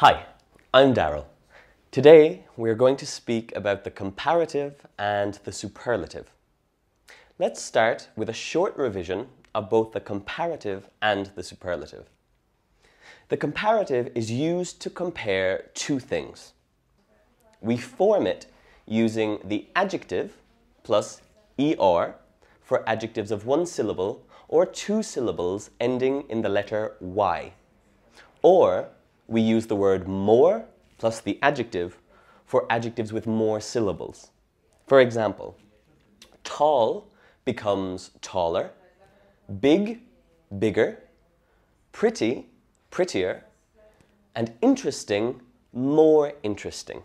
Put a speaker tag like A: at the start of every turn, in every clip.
A: Hi, I'm Daryl. Today we're going to speak about the comparative and the superlative. Let's start with a short revision of both the comparative and the superlative. The comparative is used to compare two things. We form it using the adjective plus er for adjectives of one syllable or two syllables ending in the letter y. Or we use the word more plus the adjective for adjectives with more syllables. For example, tall becomes taller, big, bigger, pretty, prettier, and interesting, more interesting.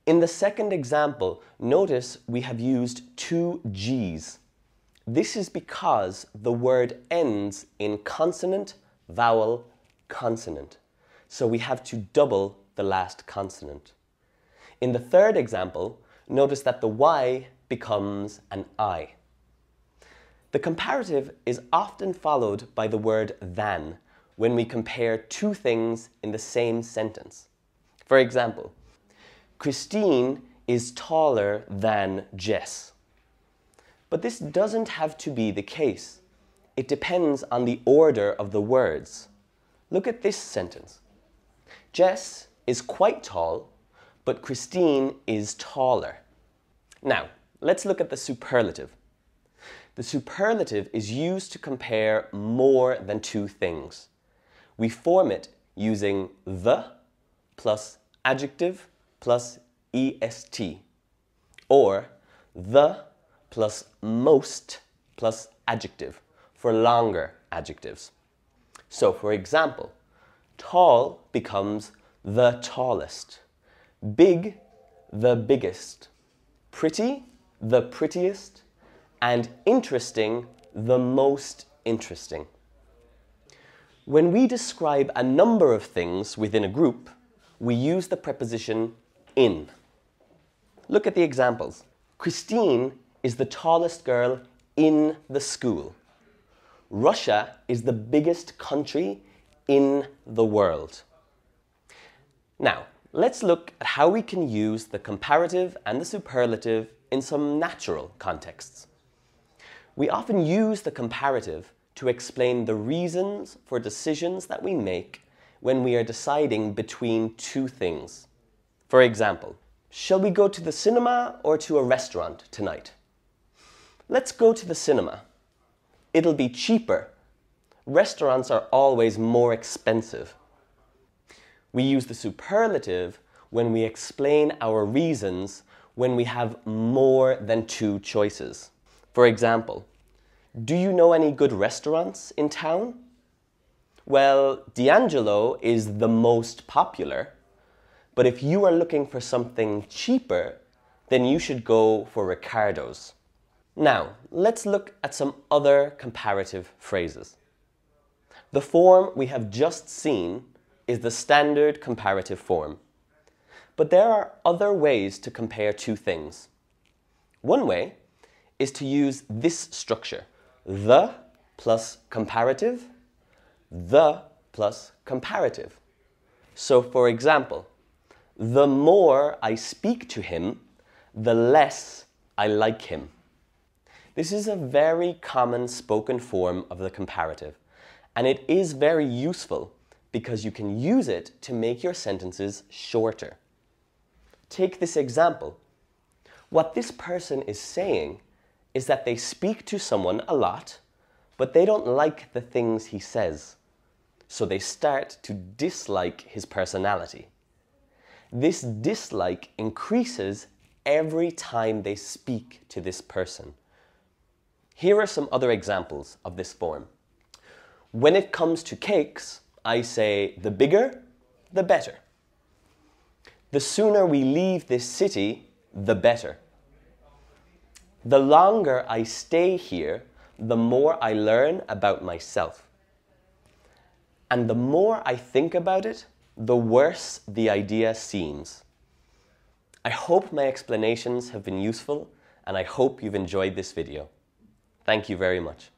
A: In the second example, notice we have used two G's. This is because the word ends in consonant, vowel, consonant. So we have to double the last consonant. In the third example, notice that the Y becomes an I. The comparative is often followed by the word than when we compare two things in the same sentence. For example, Christine is taller than Jess. But this doesn't have to be the case. It depends on the order of the words. Look at this sentence. Jess is quite tall, but Christine is taller. Now, let's look at the superlative. The superlative is used to compare more than two things. We form it using the plus adjective plus est, or the plus most plus adjective for longer adjectives. So, for example, tall becomes the tallest, big, the biggest, pretty, the prettiest, and interesting, the most interesting. When we describe a number of things within a group, we use the preposition in. Look at the examples. Christine is the tallest girl in the school. Russia is the biggest country in the world. Now, let's look at how we can use the comparative and the superlative in some natural contexts. We often use the comparative to explain the reasons for decisions that we make when we are deciding between two things. For example, shall we go to the cinema or to a restaurant tonight? Let's go to the cinema. It'll be cheaper. Restaurants are always more expensive. We use the superlative when we explain our reasons when we have more than two choices. For example, do you know any good restaurants in town? Well, D'Angelo is the most popular, but if you are looking for something cheaper, then you should go for Ricardo's. Now, let's look at some other comparative phrases. The form we have just seen is the standard comparative form. But there are other ways to compare two things. One way is to use this structure, the plus comparative, the plus comparative. So, for example, the more I speak to him, the less I like him. This is a very common spoken form of the comparative, and it is very useful because you can use it to make your sentences shorter. Take this example. What this person is saying is that they speak to someone a lot, but they don't like the things he says, so they start to dislike his personality. This dislike increases every time they speak to this person. Here are some other examples of this form. When it comes to cakes, I say the bigger, the better. The sooner we leave this city, the better. The longer I stay here, the more I learn about myself. And the more I think about it, the worse the idea seems. I hope my explanations have been useful, and I hope you've enjoyed this video. Thank you very much.